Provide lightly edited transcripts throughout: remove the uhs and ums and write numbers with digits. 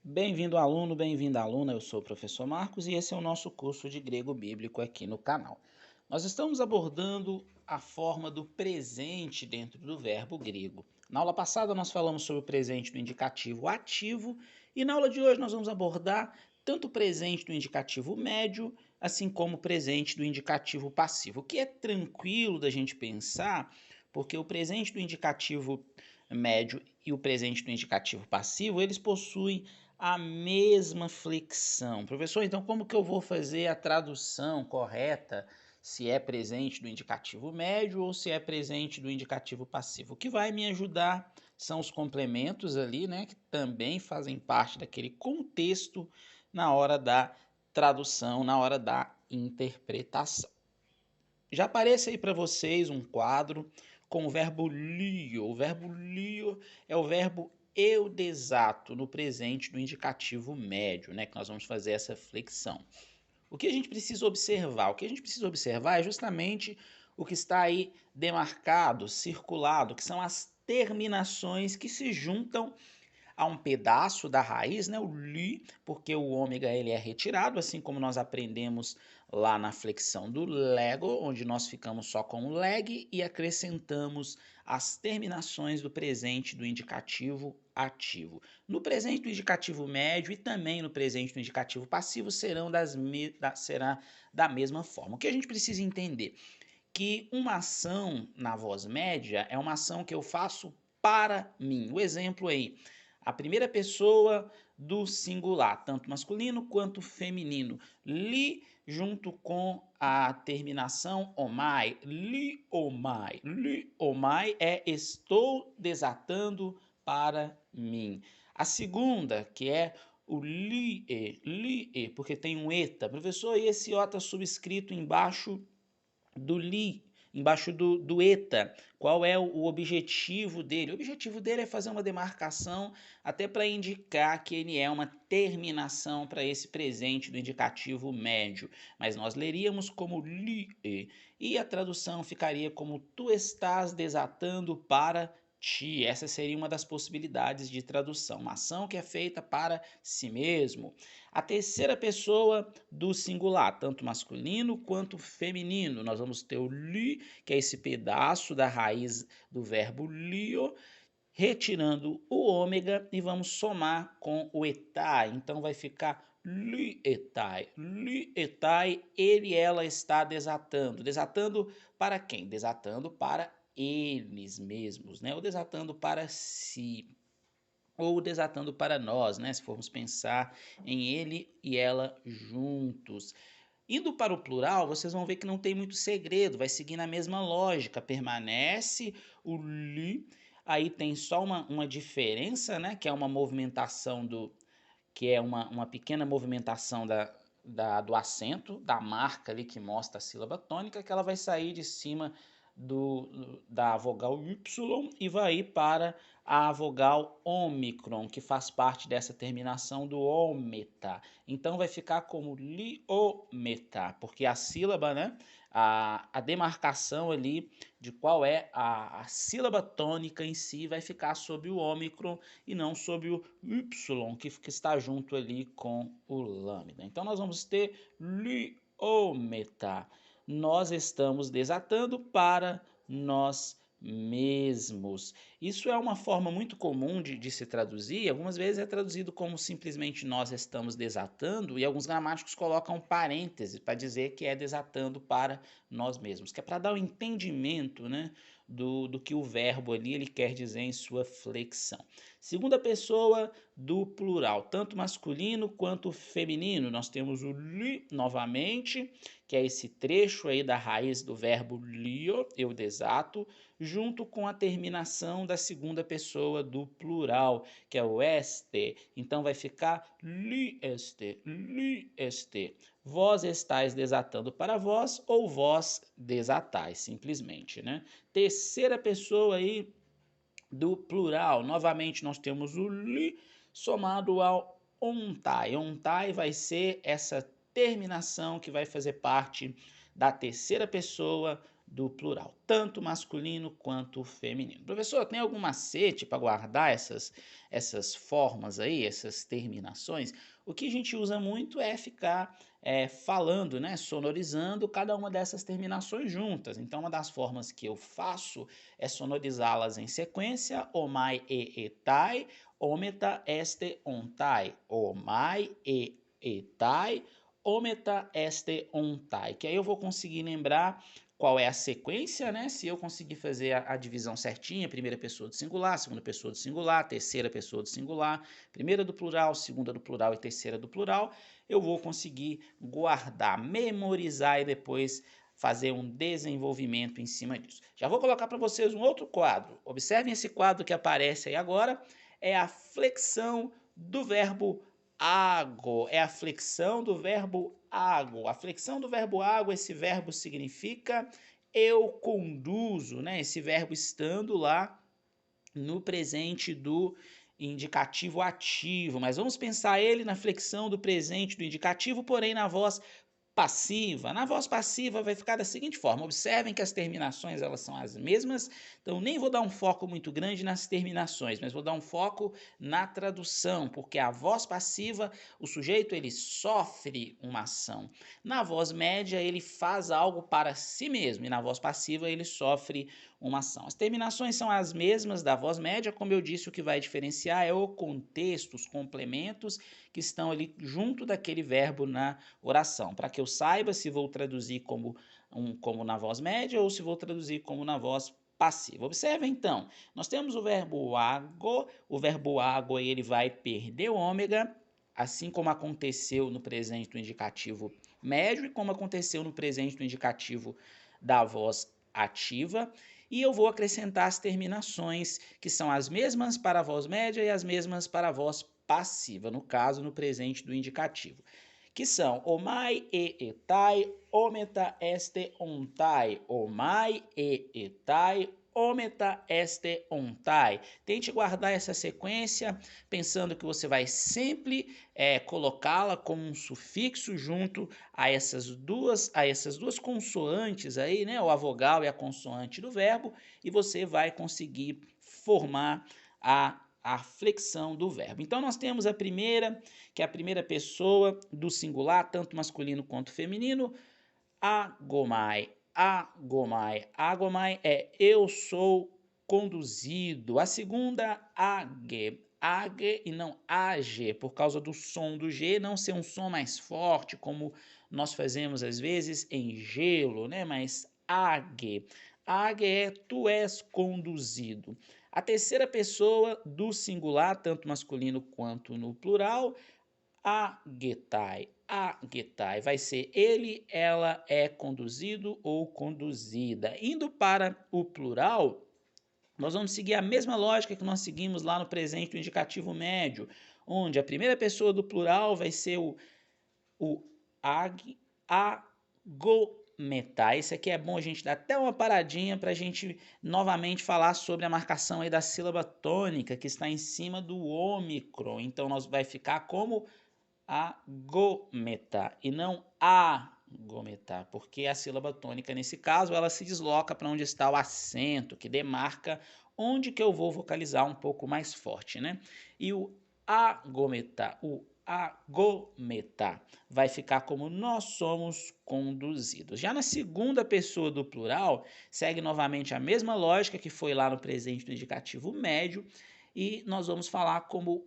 Bem-vindo, aluno, bem-vinda, aluna. Eu sou o professor Marcos e esse é o nosso curso de grego bíblico aqui no canal. Nós estamos abordando a forma do presente dentro do verbo grego. Na aula passada, nós falamos sobre o presente do indicativo ativo e na aula de hoje nós vamos abordar tanto o presente do indicativo médio, assim como o presente do indicativo passivo, o que é tranquilo da gente pensar, porque o presente do indicativo médio e o presente do indicativo passivo, eles possuem a mesma flexão. Professor, então como que eu vou fazer a tradução correta se é presente do indicativo médio ou se é presente do indicativo passivo? O que vai me ajudar são os complementos ali, né, que também fazem parte daquele contexto na hora da tradução, na hora da interpretação. Já aparece aí para vocês um quadro com o verbo lio. O verbo lio é o verbo eudesato no presente do indicativo médio, né? Que nós vamos fazer essa flexão. O que a gente precisa observar? O que a gente precisa observar é justamente o que está aí demarcado, circulado, que são as terminações que se juntam a um pedaço da raiz, né, o li, porque o ômega ele é retirado, assim como nós aprendemos lá na flexão do Lego, onde nós ficamos só com o leg e acrescentamos as terminações do presente do indicativo ativo. No presente do indicativo médio e também no presente do indicativo passivo será da mesma forma. O que a gente precisa entender? Que uma ação na voz média é uma ação que eu faço para mim. O exemplo aí, a primeira pessoa do singular, tanto masculino quanto feminino. Li junto com a terminação omai. Li omai. Li omai é estou desatando para mim. A segunda, que é o lie, porque tem um eta. Professor, e esse O está subscrito embaixo do li, embaixo do eta. Qual é o objetivo dele? O objetivo dele é fazer uma demarcação até para indicar que ele é uma terminação para esse presente do indicativo médio. Mas nós leríamos como li, e a tradução ficaria como tu estás desatando para ti. Essa seria uma das possibilidades de tradução. Uma ação que é feita para si mesmo. A terceira pessoa do singular, tanto masculino quanto feminino. Nós vamos ter o li, que é esse pedaço da raiz do verbo lio, retirando o ômega e vamos somar com o etai. Então vai ficar li etai, ele, ela está desatando. Desatando para quem? Desatando para eles mesmos, né? Ou desatando para si, ou desatando para nós, né? Se formos pensar em ele e ela juntos. Indo para o plural, vocês vão ver que não tem muito segredo, vai seguir na mesma lógica, permanece o li, aí tem só uma diferença, né? Que é uma movimentação que é uma pequena movimentação do acento, da marca ali que mostra a sílaba tônica, que ela vai sair de cima da vogal Y e vai ir para a vogal ômicron, que faz parte dessa terminação do ômeta. Então vai ficar como liometa, porque a sílaba, né, a demarcação ali de qual é a sílaba tônica em si vai ficar sob o ômicron e não sob o Y, que está junto ali com o lambda. Então nós vamos ter liometa. Nós estamos desatando para nós mesmos. Isso é uma forma muito comum de se traduzir. Algumas vezes é traduzido como simplesmente nós estamos desatando, e alguns gramáticos colocam parênteses para dizer que é desatando para nós mesmos, que é para dar o entendimento, né, do que o verbo ali ele quer dizer em sua flexão. Segunda pessoa do plural, tanto masculino quanto feminino. Nós temos o li novamente, que é esse trecho aí da raiz do verbo lio, eu desato, junto com a terminação da segunda pessoa do plural, que é o este. Então vai ficar li este, li este. Vós estáis desatando para vós ou vós desatais, simplesmente, né? Terceira pessoa aí do plural, novamente nós temos o li somado ao ontai. Ontai vai ser essa terminação que vai fazer parte da terceira pessoa do plural, tanto masculino quanto feminino. Professor, tem algum macete para guardar essas formas aí, essas terminações? O que a gente usa muito é ficar falando, né, sonorizando cada uma dessas terminações juntas. Então, uma das formas que eu faço é sonorizá-las em sequência: omai, etai, ometa, este, ontai, omai, etai, ometa, este, ontai, que aí eu vou conseguir lembrar qual é a sequência, né? Se eu conseguir fazer a divisão certinha, primeira pessoa do singular, segunda pessoa do singular, terceira pessoa do singular, primeira do plural, segunda do plural e terceira do plural, eu vou conseguir guardar, memorizar e depois fazer um desenvolvimento em cima disso. Já vou colocar para vocês um outro quadro. Observem esse quadro que aparece aí agora, é a flexão do verbo ágo, é a flexão do verbo ágo. A flexão do verbo ágo, esse verbo significa eu conduzo, né? Esse verbo estando lá no presente do indicativo ativo, mas vamos pensar ele na flexão do presente do indicativo, porém na voz passiva. Na voz passiva vai ficar da seguinte forma: observem que as terminações elas são as mesmas, então nem vou dar um foco muito grande nas terminações, mas vou dar um foco na tradução, porque a voz passiva, o sujeito ele sofre uma ação. Na voz média ele faz algo para si mesmo e na voz passiva ele sofre uma ação. As terminações são as mesmas da voz média, como eu disse, o que vai diferenciar é o contexto, os complementos que estão ali junto daquele verbo na oração, para que eu saiba se vou traduzir como na voz média ou se vou traduzir como na voz passiva. Observe então, nós temos o verbo ágo ele vai perder o ômega, assim como aconteceu no presente do indicativo médio e como aconteceu no presente do indicativo da voz ativa. E eu vou acrescentar as terminações, que são as mesmas para a voz média e as mesmas para a voz passiva, no caso, no presente do indicativo, que são omai e etai, ometa, este, ontai, omai e etai, ometa, este, ontai. Tente guardar essa sequência, pensando que você vai sempre colocá-la como um sufixo junto a essas duas consoantes aí, né? A vogal e a consoante do verbo, e você vai conseguir formar a flexão do verbo. Então, nós temos a primeira, que é a primeira pessoa do singular, tanto masculino quanto feminino, agomai. Agomai. Agomai é eu sou conduzido. A segunda, age. Age e não age, por causa do som do G não ser um som mais forte, como nós fazemos às vezes em gelo, né? Mas age. Age é tu és conduzido. A terceira pessoa do singular, tanto masculino quanto no plural, agetai. Agetai vai ser ele, ela é conduzido ou conduzida. Indo para o plural, nós vamos seguir a mesma lógica que nós seguimos lá no presente do indicativo médio, onde a primeira pessoa do plural vai ser o agometar. Isso aqui é bom a gente dar até uma paradinha para a gente novamente falar sobre a marcação aí da sílaba tônica que está em cima do ômicron. Então, nós vai ficar como agometar e não agometar, porque a sílaba tônica, nesse caso, ela se desloca para onde está o acento, que demarca onde que eu vou vocalizar um pouco mais forte, né? E o agometar vai ficar como nós somos conduzidos. Já na segunda pessoa do plural, segue novamente a mesma lógica que foi lá no presente do indicativo médio, e nós vamos falar como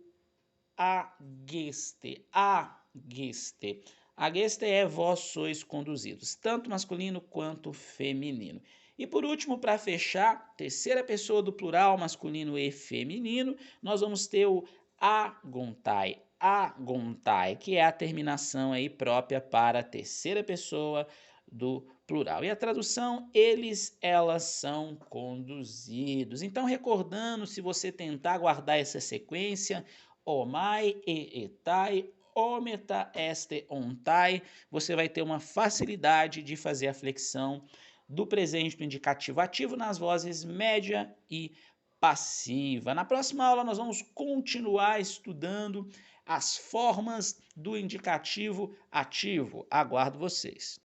ageste. Ageste. Ageste é vós sois conduzidos, tanto masculino quanto feminino. E por último, para fechar, terceira pessoa do plural, masculino e feminino, nós vamos ter o agontai. Agontai, que é a terminação aí própria para a terceira pessoa do plural. E a tradução, eles, elas são conduzidos. Então, recordando, se você tentar guardar essa sequência, omai e etai, ometa, este, ontai, você vai ter uma facilidade de fazer a flexão do presente do indicativo ativo nas vozes média e passiva. Na próxima aula nós vamos continuar estudando as formas do indicativo ativo. Aguardo vocês.